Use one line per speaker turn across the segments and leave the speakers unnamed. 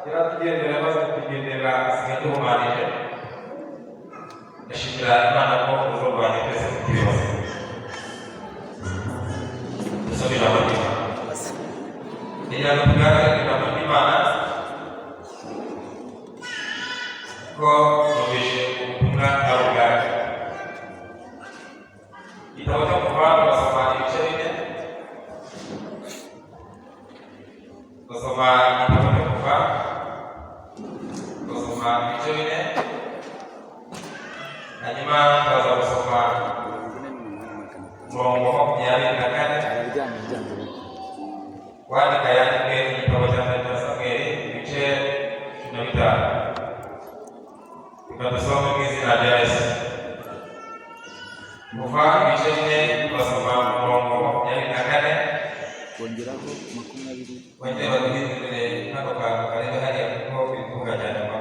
yaratugendera maze kutugendera asigaye duhumanije. Ndashimira Imana ko urugo rwanjye twese rufite ibibazo. Dusome ijambo ry'Imana. Kugira ngo tugaragare ijambo ry'Imana ko numvise ubutumwa bw'abuganga. Igitabo cyo kuva turasoma ibice bine. Turasoma igitabo cyo kuva, turasoma ibice bine, hanyuma turaza gusoma umurongo wa 24. Wandika yandike igitabo cya mbere cya Samweli ibice 15. Reka dusome mu izina rya Yesu. Kuva ibice bine turasoma umurongo wa 24.
Kongeraho 20.
Wongere baduhindurire kano kantu karebe hariya kuko bitunganya nyuma.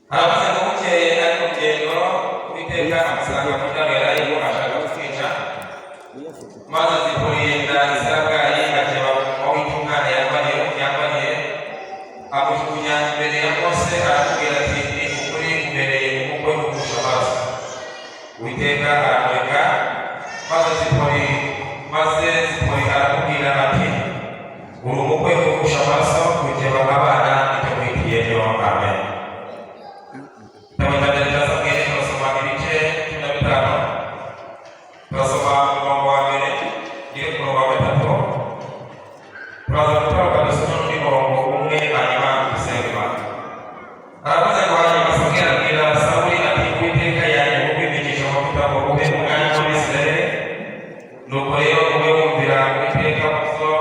Haravuze ngo bukeye ari mu rugendo Uwiteka amusanga mu ndaro yari arimo ashaka kutwica, maze Zipora Isarabwayi akeba aho umwana yarwaniye amujugunya imbere ya Mose aramubwira ati ni ukuri ubereye umukwe ugusha amaraso. Uwiteka aramureka, maze Zipora aramubwira ati uri umukwe ugusha amaraso kugeba abana itakwitiye niyo. Amen. Turasoma ibice 15. Turasoma umurongo wa mbere ugere ku murongo wa 3. Turaza gutoroka dusoma n'undi murongo umwe hanyuma dusenge Imana. Aravuze ngo hanyuma Samweli abwira Sawuli ati Uwiteka yanjye kukwimenyesha amavuta ngo ube umwami w'Abisirayeli. Nuko rero ube wumvira Uwiteka muzo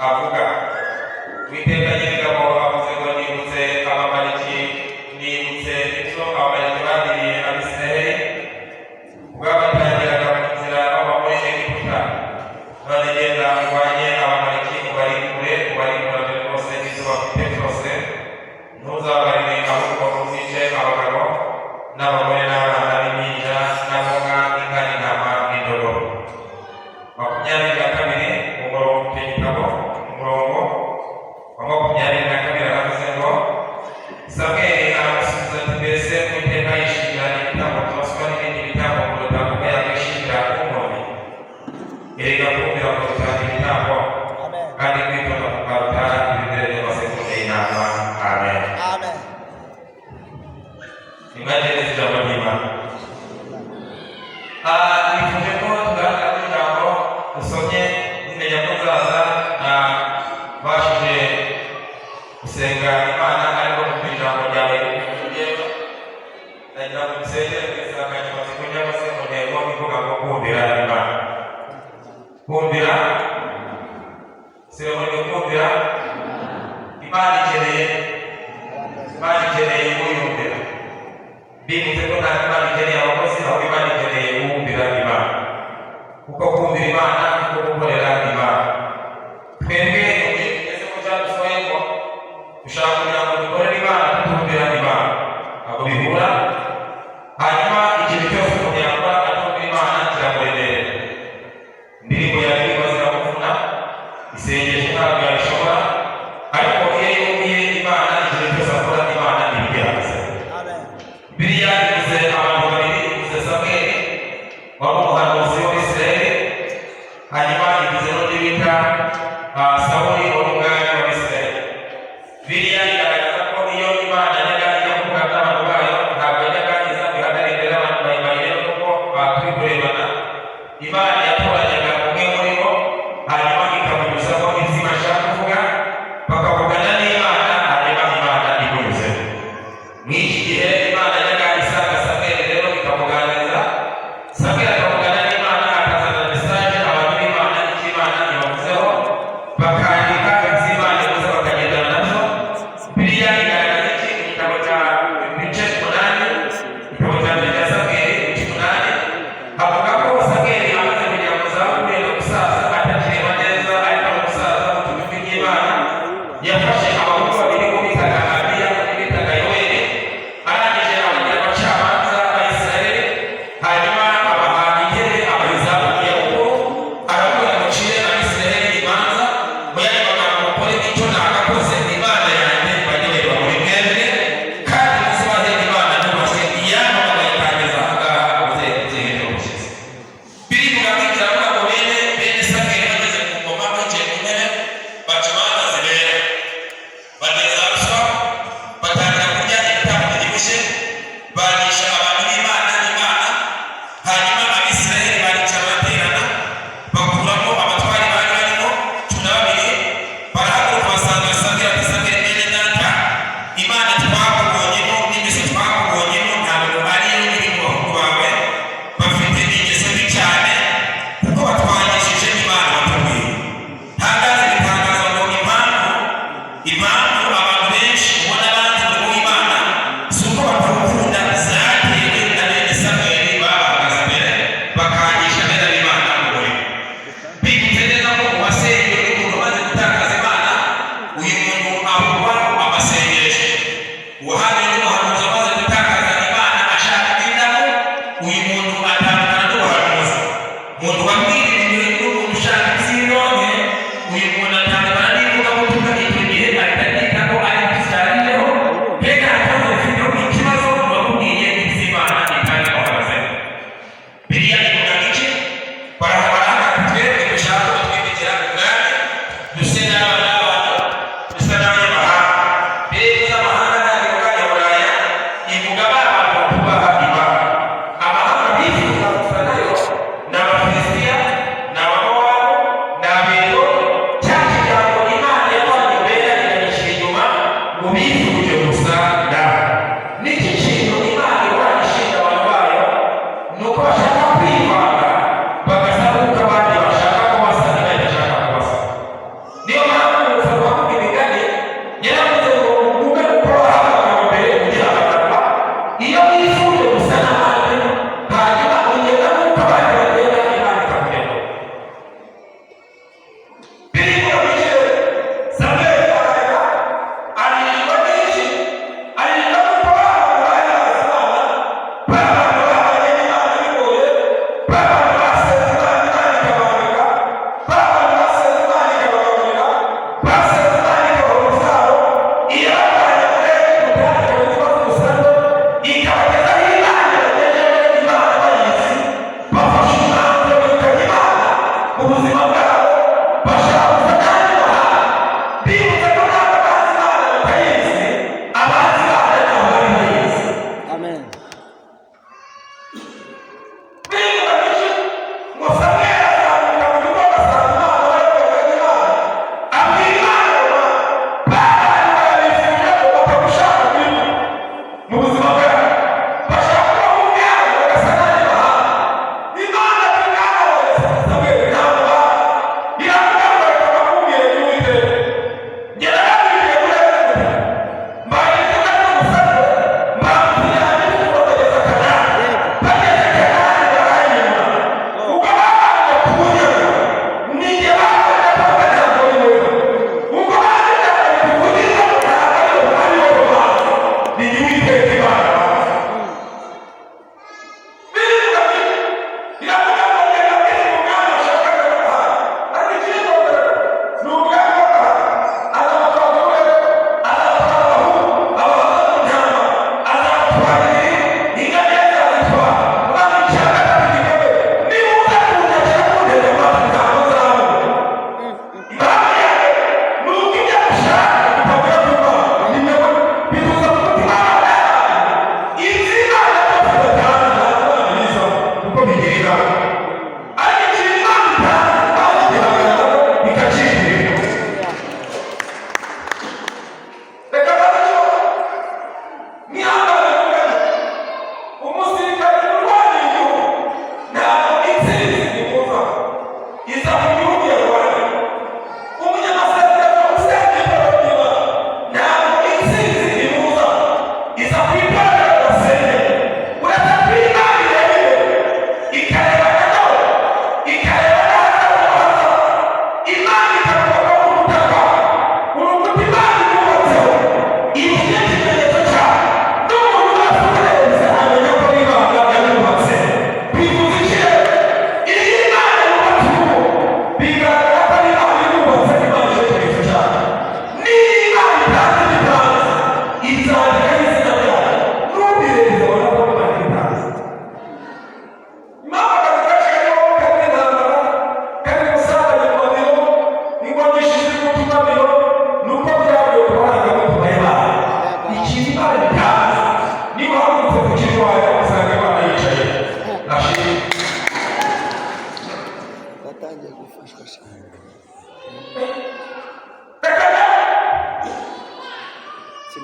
avuga. Uwiteka nyir'ingabo avuze ngo nibutse Abamaleki, nibutse ibyo Abamaleki bagiriye Abisirayeli ubwo batangiraga mu nzira bava muri Egiputa. None genda urwanye Abamaleki ubarimbure rwose n'ibyo bafite byose. Ntuzabarire ahubwo uzice abagabo n'abagore n'abana b'impinja n'abonka n'inka n'intama n'indogobe. 22 umurongo w'igitabo, umurongo wa 22 aravuze ngo Samweli aramusubiza ati mbese Uwiteka yishimira ibitambo byoswa n'ibindi bitambo kuruta kuko yakwishimira umuntu? Erega kumvira kuruta ibitambo, kandi kwitonda kukaruta ibinezeza by'amasekurume y'intama. Amen. Imagine ijambo ry'Imana. Nifuje ko tugaragara ijambo dusomye zimenya ko nzaza bashije gusenga Imana ariko mu ijambo ryawe ryewe nagira ngo dusengere ku insanganyamatsiko cyangwa se mu ntego ivuga ngo kumvira Imana. Kumvira sirabone kumvira Imana ikeneye uyumvira. Bibutse ko nta Imana ikeneye abakozi, ahubwo Imana ikeneye uwumvira Imana. Kuko kumvira Imana niko gukorera Imana. Twebwe igihe tugeze mu cyadusohoye ngo dushaka kugira ngo dukorere Imana tutumvira Imana, ntabwo bihura. Hanyuma ikintu cyose umuntu yakora atumvira Imana kiramuremerera. Indirimbo yaririmba ziramuvuna, isengesho ntabwo yabishobora, ariko iyo yumviye Imana ikintu cyose akora Imana ntibigerageza. Bibiliya ivuze abantu babiri, ivuze Samweli wari umuhanuzi w'Abisirayeli, hanyuma ivuze n'undi bita Sawuli wari umwami w'Abisirayeli. Bibiliya igaragaza ko iyo Imana yajyaga ijya kuvuga n'abantu bayo, ntabwo yajyaga iza guhagarara imbere y'abantu bayireba kuko baturi kurebana. Imana yatoranyaga umwe muri bo, hanyuma ikamunyuzaho ibyo ashaka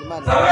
Hallelujah.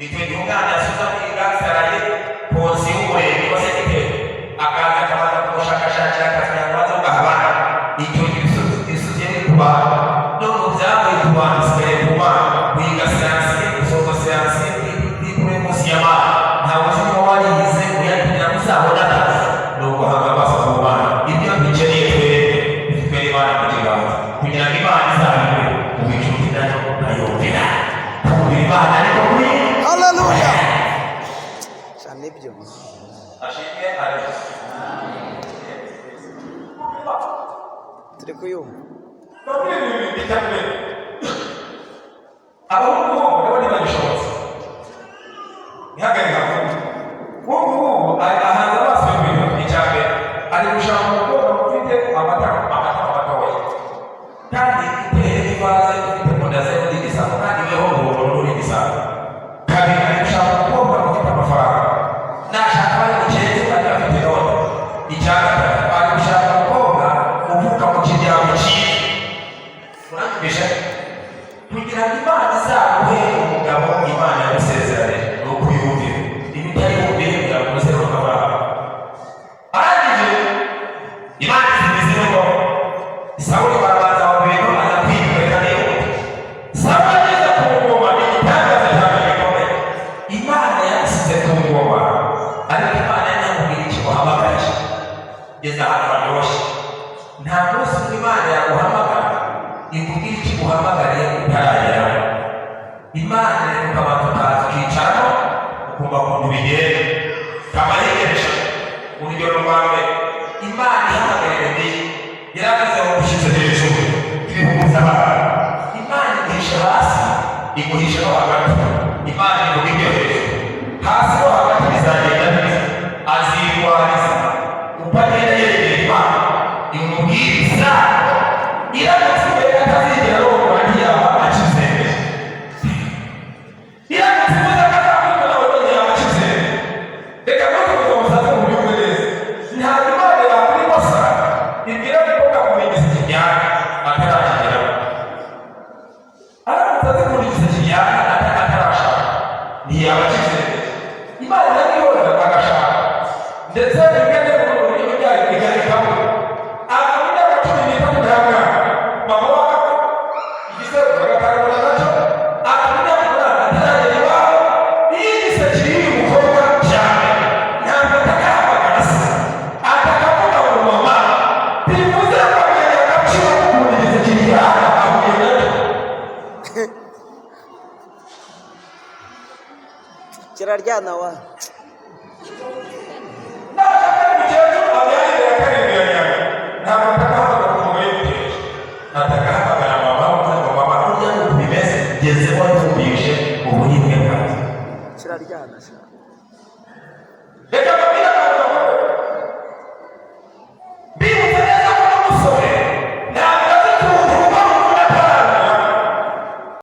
icyo gihe umwana asuza kwiga saraye polisi y'umurenge wa sekiteri akaza akabanza kumushakashakira akazi yabanza ugahabana icyo gihe isosiyete kuba none byabaye kubana sigaye kuba wiga siyansi gusoza siyansi kuri munsi y'amara ntabwo uzi ko warize uyagira uzabona akazi ni uguhanga amaso ku bana ibyo dukeneye twebwe Imana kugira ngo Imana izabe mu bicuti nayo ukayumvira kumvira Imana ariko kuri
haleluya cyane ibyo
ashimye ari
turi kuyumva
abahungu nabone bagishobotse ntihagarika ubu ahanze amaso y'ibintu icyambere ari gushaka umukobwa ufite amatama matoya kandi iteye n'ivaze ifite mudaze n'igisabo kandi weho ubururu n'igisabo kabiri ari gushaka umukobwa ufite amafaranga nashaka bari mukeze kandi afite none icyagatatu ari gushaka umukobwa uvuka mu kiryango cyiza urangije kugira ngo Imana izaguhe umugabo Imana yagusezeranye ni ukuyumvira ibitari bumvire kugira ngo uze bakabara arangije Imana izimize ngo Sawuli barabanza babintu aza kwiyumvira neza Sawuli ageze ku ngoma igitangaza cyane gikomeye Imana yamusize ku ngoma ariko Imana yamubwira ikimuhamagaye ngeze ahantu haryoshye nta munsi Imana yaguhamagara ikubwira ikiguhamagariye utaragera Imana rero ukabanza ukaza ukicaramo ukumva ukuntu bigenda kabayegereje urugero rwa mbere Imana ihamagarire ndi yaravuze ngo ushyize hejuru ibihuguza abantu Imana iguhisha hasi iguhisha no hagati Imana ivuga ibyo hejuru hasi no hagati bizagenda neza azirwariza uko agenda yegera Imana imubwiriza iramutse imbere atazigera arongora ntiyaba akize iramutse ibuze akazakunda nawe ntiyaba akize reka ntukomeze umusazi mu byumve neza ntabwo Imana yakora ikosa ibwira umukobwa kumenya ikijyana atarakigeraho aramutse azi kumenya ikijyana atarashaka ntiyaba akize Imana irabibona agashaka ndetse rimwe na rimwe mu buryo byayo bigaragamo akamenya agacumi n'itatu nta mwana mama wako igisebo bagakarabona nacyo akamenya umwana ataragera iwabo iyo igisebo kiri umukobwa cyane ntabwo atakahamagara se atakavuga ngo mama bivuze ko amenya agaciro k'ukuntu igisebo kiri hano ahuye nacyo
kiraryana wa